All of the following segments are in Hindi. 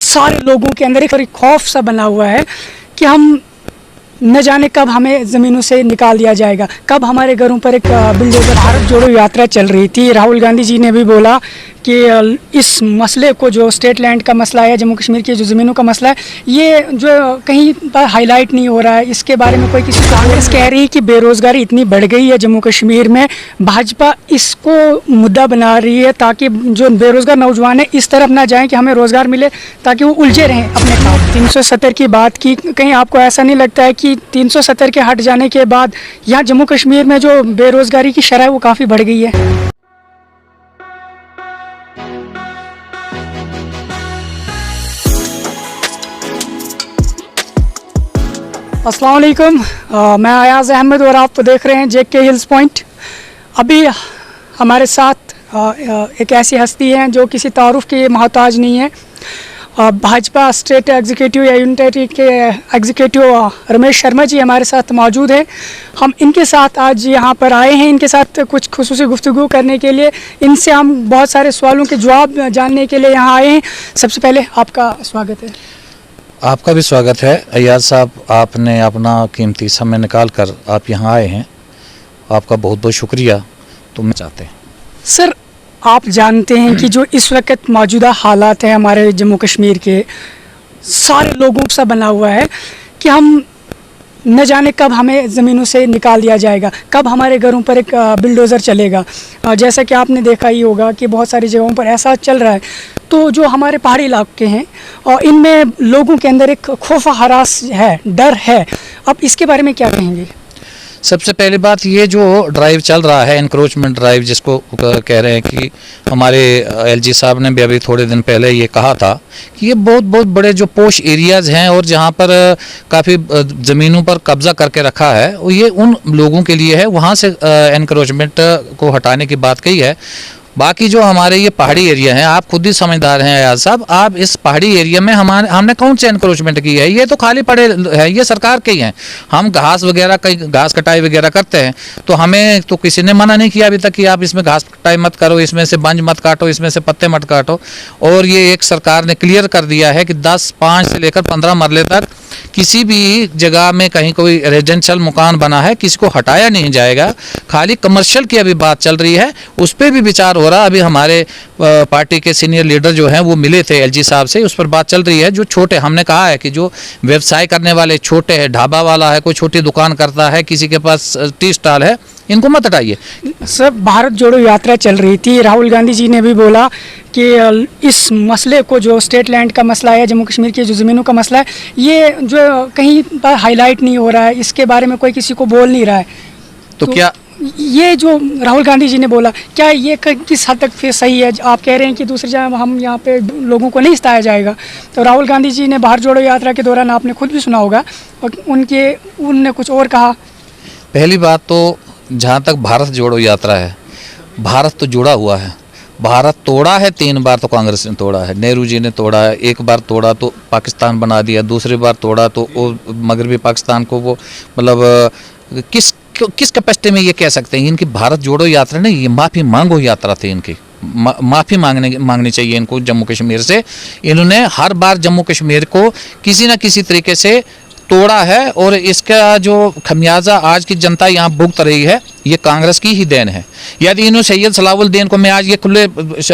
सारे लोगों के अंदर एक खौफ सा बना हुआ है कि हम न जाने कब हमें ज़मीनों से निकाल दिया जाएगा, कब हमारे घरों पर एक बुलडोज़र। भारत जोड़ो यात्रा चल रही थी, राहुल गांधी जी ने भी बोला कि इस मसले को, जो स्टेट लैंड का मसला है, जम्मू कश्मीर की जो ज़मीनों का मसला है, ये जो कहीं पर हाईलाइट नहीं हो रहा है, इसके बारे में कोई किसी। कांग्रेस कह रही है कि बेरोज़गारी इतनी बढ़ गई है जम्मू कश्मीर में, भाजपा इसको मुद्दा बना रही है ताकि जो बेरोज़गार नौजवान है इस तरफ ना जाएं कि हमें रोज़गार मिले, ताकि वो उलझे रहें अपने काम। 370 की बात की, कहीं आपको ऐसा नहीं लगता है कि 370 के हट जाने के बाद यहाँ जम्मू कश्मीर में जो बेरोज़गारी की शरह है वो काफ़ी बढ़ गई है? अस्सलाम वालेकुम, मैं अयाज़ अहमद और आप देख रहे हैं JK हिल्स पॉइंट। अभी हमारे साथ एक ऐसी हस्ती हैं जो किसी तारुफ के मोहताज नहीं है। भाजपा स्टेट एग्जीक्यूटिव या यूनिटरी के एग्जीक्यूटिव रमेश शर्मा जी हमारे साथ मौजूद हैं। हम इनके साथ आज यहाँ पर आए हैं, इनके साथ कुछ खुसूसी गुफ्तगू करने के लिए। इनसे हम बहुत सारे सवालों के जवाब जानने के लिए यहाँ आए हैं। सबसे पहले आपका स्वागत है। आपका भी स्वागत है अयाज साहब, आपने अपना कीमती समय निकाल कर आप यहाँ आए हैं, आपका बहुत बहुत शुक्रिया। तो मैं चाहते हैं सर, आप जानते हैं कि जो इस वक्त मौजूदा हालात हैं हमारे जम्मू कश्मीर के, सारे लोगों सा बना हुआ है कि हम न जाने कब हमें ज़मीनों से निकाल दिया जाएगा, कब हमारे घरों पर एक बुलडोज़र चलेगा। जैसा कि आपने देखा ही होगा कि बहुत सारी जगहों पर ऐसा चल रहा है। तो जो हमारे पहाड़ी इलाके हैं और इनमें लोगों के अंदर एक खौफ हरास है, डर है। अब इसके बारे में क्या कहेंगे? सबसे पहली बात, ये जो ड्राइव चल रहा है, एनक्रोचमेंट ड्राइव जिसको कह रहे हैं, कि हमारे LG साहब ने भी अभी थोड़े दिन पहले ये कहा था कि ये बहुत बहुत बड़े जो पोश एरियाज़ हैं और जहाँ पर काफ़ी ज़मीनों पर कब्ज़ा करके रखा है, वो ये उन लोगों के लिए है, वहाँ से एनक्रोचमेंट को हटाने की बात कही है। बाकी जो हमारे ये पहाड़ी एरिया हैं, आप खुद ही समझदार हैं अयाज साहब, आप इस पहाड़ी एरिया में हमने कौन से एनक्रोचमेंट की है? ये तो खाली पड़े हैं, ये सरकार के ही हैं। हम घास वगैरह, कहीं घास कटाई वगैरह करते हैं तो हमें तो किसी ने मना नहीं किया अभी तक कि आप इसमें घास कटाई मत करो, इसमें से बंज मत काटो, इसमें से पत्ते मत काटो। और ये एक सरकार ने क्लियर कर दिया है कि 5 से लेकर 15 मरले तक किसी भी जगह में कहीं कोई रेजिडेंशियल मकान बना है, किसी को हटाया नहीं जाएगा। खाली कमर्शियल की अभी बात चल रही है, उस पर भी विचार हो रहा। अभी हमारे पार्टी के सीनियर लीडर जो हैं वो मिले थे LG साहब से, उस पर बात चल रही है। जो छोटे, हमने कहा है कि जो व्यवसाय करने वाले छोटे हैं, ढाबा वाला है, कोई छोटी दुकान करता है, किसी के पास टी स्टॉल है, इनको मत हटाइए। सर, भारत जोड़ो यात्रा चल रही थी, राहुल गांधी जी ने भी बोला कि इस मसले को, जो स्टेट लैंड का मसला है, जम्मू कश्मीर की जो ज़मीनों का मसला है, ये जो कहीं पर हाईलाइट नहीं हो रहा है, इसके बारे में कोई किसी को बोल नहीं रहा है। तो क्या ये जो राहुल गांधी जी ने बोला, क्या ये किस हद तक फिर सही है? आप कह रहे हैं कि दूसरी जगह हम यहाँ पे लोगों को नहीं सताया जाएगा। तो राहुल गांधी जी ने भारत जोड़ो यात्रा के दौरान, आपने खुद भी सुना होगा, और उनने कुछ और कहा। पहली बात तो, जहाँ तक भारत जोड़ो यात्रा है, भारत तो जुड़ा हुआ है। भारत तोड़ा है 3 बार तो कांग्रेस ने तोड़ा है, नेहरू जी ने तोड़ा है। एक बार तोड़ा तो पाकिस्तान बना दिया, दूसरी बार तोड़ा तो वो मगरबी पाकिस्तान को वो मतलब किस कैपेसिटी में ये कह सकते हैं? इनकी भारत जोड़ो यात्रा नहीं, ये माफ़ी मांगो यात्रा थी इनकी। माफ़ी मांगनी चाहिए इनको जम्मू कश्मीर से। इन्होंने हर बार जम्मू कश्मीर को किसी न किसी तरीके से तोड़ा है, और इसका जो खमियाजा आज की जनता यहाँ भुगत रही है, ये कांग्रेस की ही देन है। यदि इन्होंने सैयद सलाउद्दीन को, मैं आज ये खुले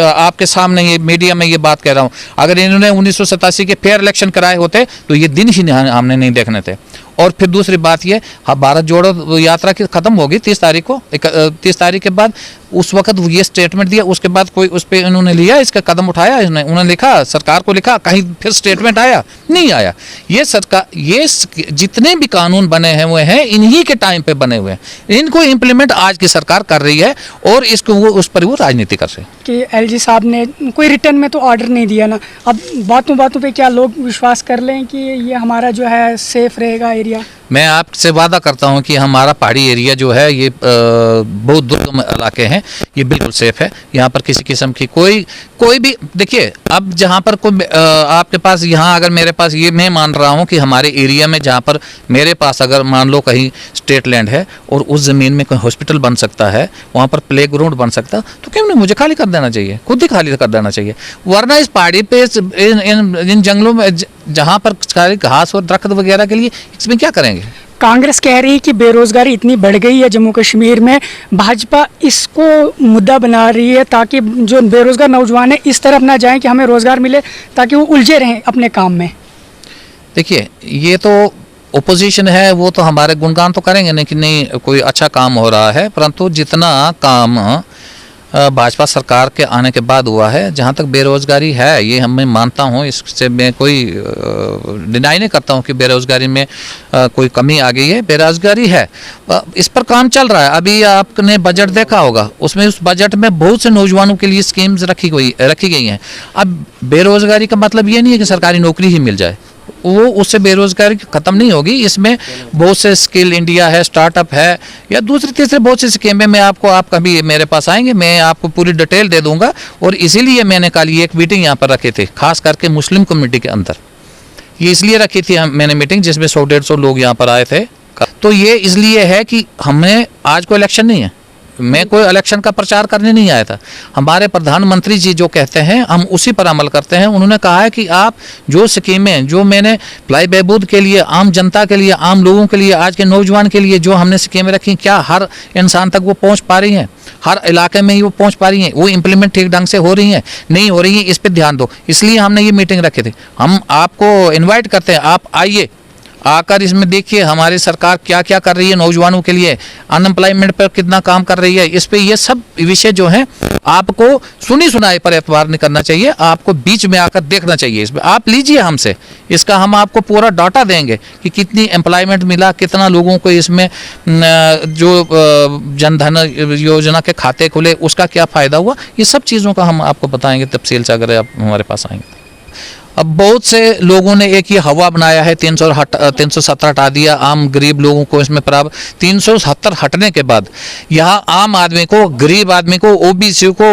आपके सामने ये मीडिया में ये बात कह रहा हूँ, अगर इन्होंने 1987 के फेयर इलेक्शन कराए होते तो ये दिन ही हमने नहीं देखने थे। और फिर दूसरी बात ये, हाँ, भारत जोड़ो यात्रा की ख़त्म होगी 30 तारीख को। 30 तारीख के बाद उस वक्त ये स्टेटमेंट दिया, उसके बाद कोई उस पर इन्होंने लिया, इसका कदम उठाया, उन्होंने लिखा, सरकार को लिखा, कहीं फिर स्टेटमेंट आया नहीं आया। ये सरकार, ये जितने भी कानून बने हैं हुए हैं इन्हीं के टाइम पे बने हुए हैं, इनको इम्प्लीमेंट आज की सरकार कर रही है, और इसको उस पर वो राजनीति कर रहे हैं। कि LG साहब ने कोई रिटर्न में तो ऑर्डर नहीं दिया ना, अब बातों बातों पे क्या लोग विश्वास कर लें कि ये हमारा जो है सेफ रहेगा एरिया? मैं आपसे वादा करता हूं कि हमारा पहाड़ी एरिया जो है ये बहुत दुर्गम इलाके हैं, ये बिल्कुल सेफ है। यहाँ पर किसी किस्म की कोई भी देखिए, अब जहाँ पर कोई आपके पास यहाँ अगर मेरे पास ये मैं मान रहा हूँ कि हमारे एरिया में जहाँ पर मेरे पास अगर मान लो कहीं स्टेट लैंड है और उस ज़मीन में कोई हॉस्पिटल बन सकता है, वहाँ पर प्ले ग्राउंड बन सकता, तो क्यों नहीं मुझे खाली कर देना चाहिए, खुद ही खाली कर देना चाहिए। वरना इस पहाड़ी पे इन जंगलों में जहाँ पर सारी घास और दरख्त वगैरह के लिए इसमें क्या करेंगे। कांग्रेस कह रही है कि बेरोजगारी इतनी बढ़ गई है जम्मू कश्मीर में, भाजपा इसको मुद्दा बना रही है ताकि जो बेरोजगार नौजवान है इस तरफ ना जाएं कि हमें रोजगार मिले, ताकि वो उलझे रहें अपने काम में। देखिए, ये तो ओपोजिशन है, वो तो हमारे गुणगान तो करेंगे नहीं कि नहीं कोई अच्छा काम हो रहा है, परंतु जितना काम भाजपा सरकार के आने के बाद हुआ है, जहाँ तक बेरोजगारी है ये मैं मानता हूँ, इससे मैं कोई डिनाई नहीं करता हूँ कि बेरोजगारी में कोई कमी आ गई है, बेरोजगारी है, इस पर काम चल रहा है। अभी आपने बजट देखा होगा, उसमें उस बजट में बहुत से नौजवानों के लिए स्कीम्स रखी गई हैं। अब बेरोजगारी का मतलब ये नहीं है कि सरकारी नौकरी ही मिल जाए, वो उससे बेरोजगारी खत्म नहीं होगी। इसमें बहुत से स्किल इंडिया है, स्टार्टअप है, या दूसरी तीसरे बहुत सी स्कीमें मैं आपको, आप कभी मेरे पास आएंगे मैं आपको पूरी डिटेल दे दूंगा। और इसीलिए मैंने कल ये एक मीटिंग यहाँ पर रखी थी, खास करके मुस्लिम कम्युनिटी के अंदर। ये इसलिए रखी थी मैंने मीटिंग, जिसमें 100-150 लोग यहाँ पर आए थे। तो ये इसलिए है कि हमें आज कोई इलेक्शन नहीं है, मैं कोई इलेक्शन का प्रचार करने नहीं आया था। हमारे प्रधानमंत्री जी जो कहते हैं हम उसी पर अमल करते हैं। उन्होंने कहा है कि आप जो स्कीमें जो मैंने भलाई बहबूद के लिए, आम जनता के लिए, आम लोगों के लिए, आज के नौजवान के लिए जो हमने स्कीमें रखी, क्या हर इंसान तक वो पहुंच पा रही हैं, हर इलाके में ही वो पहुंच पा रही हैं, वो इम्प्लीमेंट ठीक ढंग से हो रही हैं, नहीं हो रही हैं, इस पर ध्यान दो। इसलिए हमने ये मीटिंग रखी थी। हम आपको इन्वाइट करते हैं, आप आइए, आकर इसमें देखिए हमारी सरकार क्या क्या कर रही है नौजवानों के लिए, अनएम्प्लॉयमेंट पर कितना काम कर रही है। इस पे ये सब विषय जो हैं आपको सुनी सुनाई पर एतबार नहीं करना चाहिए, आपको बीच में आकर देखना चाहिए। इसमें आप लीजिए हमसे, इसका हम आपको पूरा डाटा देंगे कि कितनी एम्प्लॉयमेंट मिला, कितना लोगों को इसमें जो जनधन योजना के खाते खुले उसका क्या फ़ायदा हुआ, ये सब चीज़ों का हम आपको बताएंगे तफसील से अगर आप हमारे पास आएंगे। अब बहुत से लोगों ने एक ये हवा बनाया है, 370 हटा दिया, आम गरीब लोगों को इसमें प्राप्त 370 हटने के बाद यहाँ आम आदमी को, गरीब आदमी को, ओबीसी को,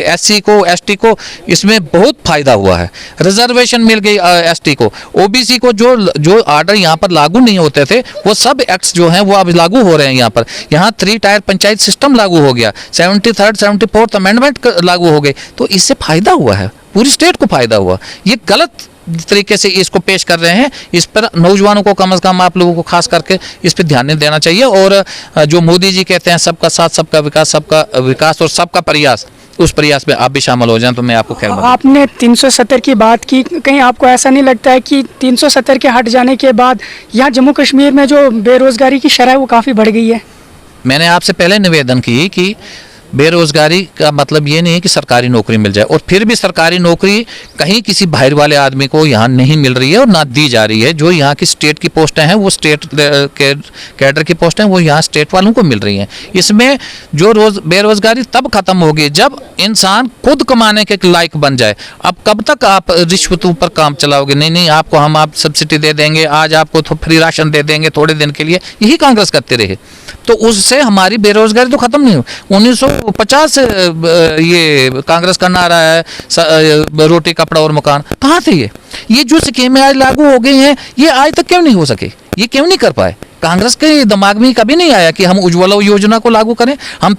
एससी को, एसटी को इसमें बहुत फायदा हुआ है। रिजर्वेशन मिल गई एसटी को, ओबीसी को जो आर्डर यहाँ पर लागू नहीं होते थे वो सब एक्ट्स जो हैं वो अब लागू हो रहे हैं। यहाँ पर 3 टायर पंचायत सिस्टम लागू हो गया, 73rd 74th अमेंडमेंट लागू हो गए, तो इससे फायदा हुआ है, पूरी स्टेट को फायदा हुआ। ये गलत तरीके से इसको पेश कर रहे हैं, इस पर नौजवानों को कम से कम आप लोगों को खास करके इस पर ध्यान नहीं देना चाहिए। और जो मोदी जी कहते हैं सबका साथ सबका विकास और सबका प्रयास, उस प्रयास में आप भी शामिल हो जाएं तो मैं आपको खैर। आपने 370 की बात की, कहीं आपको ऐसा नहीं लगता है कि 370 के हट जाने के बाद यहाँ जम्मू कश्मीर में जो बेरोजगारी की शरह वो काफ़ी बढ़ गई है? मैंने आपसे पहले निवेदन की कि बेरोजगारी का मतलब ये नहीं है कि सरकारी नौकरी मिल जाए, और फिर भी सरकारी नौकरी कहीं किसी बाहर वाले आदमी को यहाँ नहीं मिल रही है और ना दी जा रही है। जो यहाँ की स्टेट की पोस्टें हैं वो स्टेट कैडर की पोस्टें वो यहाँ स्टेट वालों को मिल रही हैं। इसमें जो बेरोजगारी तब खत्म होगी जब इंसान खुद कमाने के लायक बन जाए। अब कब तक आप रिश्वतों पर काम चलाओगे? नहीं आपको आप सब्सिडी दे देंगे, आज आपको फ्री राशन दे देंगे थोड़े दिन के लिए, यही कांग्रेस करते रहे, तो उससे हमारी बेरोजगारी तो खत्म नहीं हुई। 1950 से ये कांग्रेस का नारा है, रोटी कपड़ा और मकान, कहाँ थे ये जो स्कीमें आज लागू हो गई हैं ये आज तक क्यों नहीं हो सके? ये क्यों नहीं कर पाए? कांग्रेस के दिमाग में कभी नहीं आया कि हम उज्ज्वला योजना को लागू करें। हम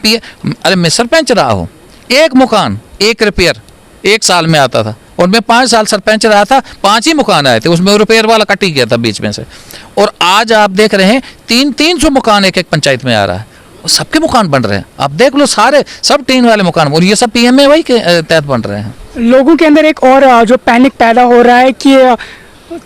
अरे मैं सरपंच रहा हूँ, एक मकान 1 रिपेयर 1 साल में आता था, और मैं 5 साल सरपंच रहा था, 5 ही मकान आए थे, उसमें रिपेयर वाला कट ही गया था बीच में से। और आज आप देख रहे हैं 300 मकान एक पंचायत में आ रहा है, सबके मकान बन रहे हैं। आप देख लो सारे सब टीन वाले मकान, और ये सब PMAY के तहत बन रहे हैं। लोगों के अंदर एक और जो पैनिक पैदा हो रहा है कि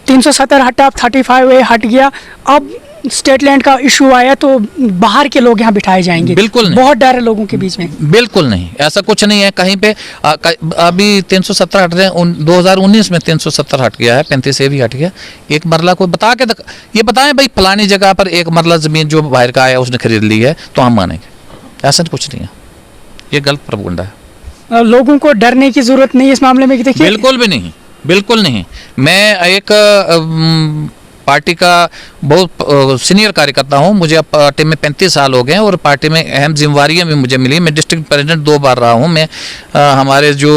370 हटा, 35A हट गया, अब स्टेट लैंड का इशू आया तो बाहर के लोग यहाँ बिठाए जाएंगे। बिल्कुल नहीं, बहुत डर है लोगों के बीच में। बिल्कुल नहीं, ऐसा कुछ नहीं है कहीं पे। अभी 370 हट रहे हैं, 2019 में 370 हट गया है, 35A भी हट गया। एक मरला को बता के ये बताएं भाई फलानी जगह पर एक मरला जमीन जो बाहर का आया उसने खरीद ली है तो हम मानेंगे, ऐसा कुछ नहीं है। ये गलत प्रबंध है। लोगों को डरने की जरूरत नहीं इस मामले में। देखिए बिल्कुल भी नहीं, बिल्कुल नहीं। मैं एक पार्टी का बहुत सीनियर कार्यकर्ता हूँ। मुझे अब पार्टी में 35 साल हो गए हैं और पार्टी में अहम जिम्मेवारियाँ भी मुझे मिली। मैं डिस्ट्रिक्ट प्रेसिडेंट 2 बार रहा हूँ। मैं हमारे जो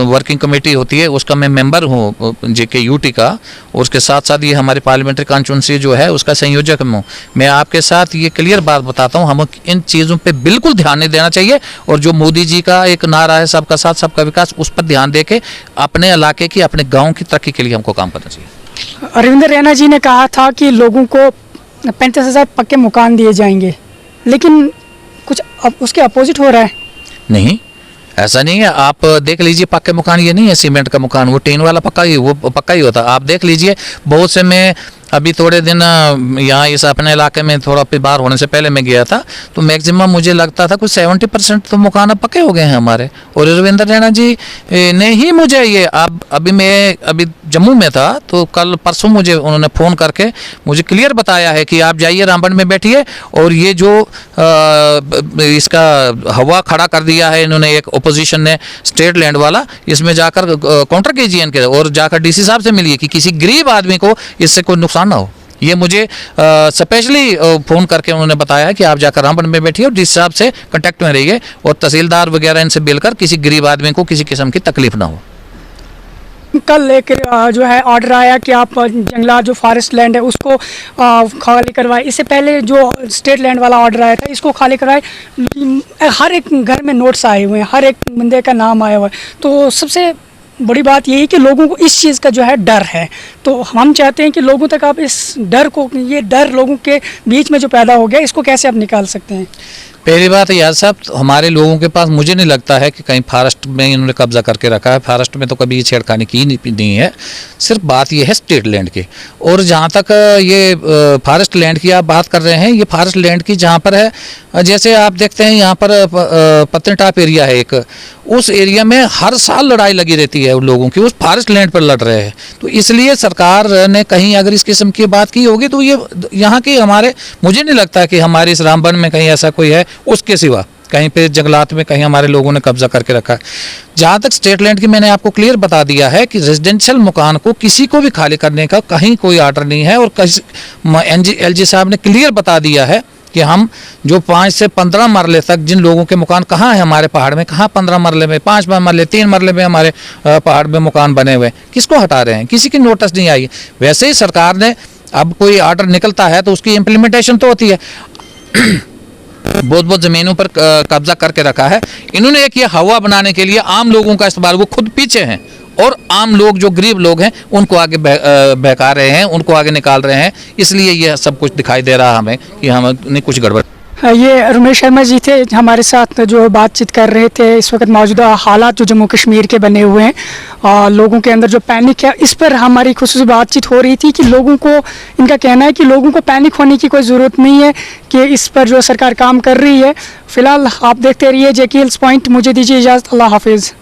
वर्किंग कमेटी होती है उसका मैं मेंबर हूँ JKUT का, और उसके साथ साथ ये हमारी पार्लियामेंट्री कॉन्स्टिट्यूंसी जो है उसका संयोजक हूँ। मैं आपके साथ ये क्लियर बात बताता हूँ, हम इन चीज़ों पे बिल्कुल ध्यान नहीं देना चाहिए, और जो मोदी जी का एक नारा है सबका साथ सबका विकास, उस पर ध्यान दे के अपने इलाके की, अपने गाँव की तरक्की के लिए हमको काम करना चाहिए। अरविंदर रैना जी ने कहा था कि लोगों को 35,000 पक्के मकान दिए जाएंगे, लेकिन कुछ अब उसके अपोजिट हो रहा है। नहीं, ऐसा नहीं है। आप देख लीजिए, पक्के मकान ये नहीं है सीमेंट का मकान, वो टीन वाला पक्का ही, वो पक्का ही होता। आप देख लीजिए, बहुत से मैं अभी थोड़े दिन यहाँ इस अपने इलाके में थोड़ा बाहर होने से पहले मैं गया था, तो मैक्सिमम मुझे लगता था कुछ 70% तो मकान अब पक्के हो गए हैं हमारे। और रविंद्र रैना जी ने ही मुझे ये, अब अभी जम्मू में था तो कल परसों मुझे उन्होंने फ़ोन करके मुझे क्लियर बताया है कि आप जाइए रामबन में बैठिए, और ये जो इसका हवा खड़ा कर दिया है इन्होंने, एक ओपोजिशन ने स्टेट लैंड वाला, इसमें जाकर काउंटर कीजिए इनके, और जाकर DC साहब से मिलिए कि किसी गरीब आदमी को इससे कोई नुकसान ना हो। ये मुझे स्पेशली फ़ोन करके उन्होंने बताया है कि आप जाकर रामबन में बैठिए और DC साहब से कांटेक्ट में रहिए, और तहसीलदार वगैरह इनसे मिलकर किसी गरीब आदमी को किसी किस्म की तकलीफ ना हो। कल एक जो है ऑर्डर आया कि आप जंगलात जो फॉरेस्ट लैंड है उसको खाली करवाए। इससे पहले जो स्टेट लैंड वाला ऑर्डर आया था इसको खाली करवाए। हर एक घर में नोट्स आए हुए हैं, हर एक बंदे का नाम आया हुआ है। तो सबसे बड़ी बात यही है कि लोगों को इस चीज़ का जो है डर है, तो हम चाहते हैं कि लोगों तक आप इस डर को, ये डर लोगों के बीच में जो पैदा हो गया, इसको कैसे आप निकाल सकते हैं? पहली बात यार साहब, हमारे लोगों के पास मुझे नहीं लगता है कि कहीं फॉरेस्ट में इन्होंने कब्जा करके रखा है। फॉरेस्ट में तो कभी छेड़खानी की नहीं है। सिर्फ बात ये है स्टेट लैंड की। और जहाँ तक ये फॉरेस्ट लैंड की आप बात कर रहे हैं, ये फॉरेस्ट लैंड की जहाँ पर है, जैसे आप देखते हैं यहाँ पर पत्नीटॉप एरिया है एक, उस एरिया में हर साल लड़ाई लगी रहती है उन लोगों की, उस फॉरेस्ट लैंड पर लड़ रहे हैं। तो इसलिए सरकार ने कहीं अगर इस किस्म की बात की होगी तो ये यहाँ की हमारे, मुझे नहीं लगता कि हमारे इस रामबन में कहीं ऐसा कोई है उसके सिवा कहीं पे जंगलात में कहीं हमारे लोगों ने कब्जा करके रखा है। जहाँ तक स्टेट लैंड की, मैंने आपको क्लियर बता दिया है कि रेजिडेंशियल मकान को किसी को भी खाली करने का कहीं कोई आर्डर नहीं है, और LG साहब ने क्लियर बता दिया है कि हम जो 5 से 15 मरले तक जिन लोगों के मकान कहाँ है हमारे पहाड़ में, कहाँ 15 मरले में, 5 मरले, 3 मरले में हमारे पहाड़ में मकान बने हुए, किसको हटा रहे हैं? किसी की नोटिस नहीं आई। वैसे ही सरकार ने, अब कोई आर्डर निकलता है तो उसकी इम्प्लीमेंटेशन तो होती है। बहुत ज़मीनों पर कब्जा करके रखा है इन्होंने। एक ये हवा बनाने के लिए आम लोगों का इस्तेमाल, वो खुद पीछे हैं, और आम लोग जो गरीब लोग हैं उनको आगे बहका रहे हैं, उनको आगे निकाल रहे हैं। इसलिए ये सब कुछ दिखाई दे रहा हमें कि हमें कुछ गड़बड़। ये रमेश शर्मा जी थे हमारे साथ जो बातचीत कर रहे थे। इस वक्त मौजूदा हालात जो जम्मू कश्मीर के बने हुए हैं और लोगों के अंदर जो पैनिक है, इस पर हमारी खुसूसी बातचीत हो रही थी कि लोगों को, इनका कहना है कि लोगों को पैनिक होने की कोई ज़रूरत नहीं है, कि इस पर जो सरकार काम कर रही है। फ़िलहाल आप देखते रहिए JK हिल्स पॉइंट। मुझे दीजिए इजाज़त। अल्लाह हाफिज़।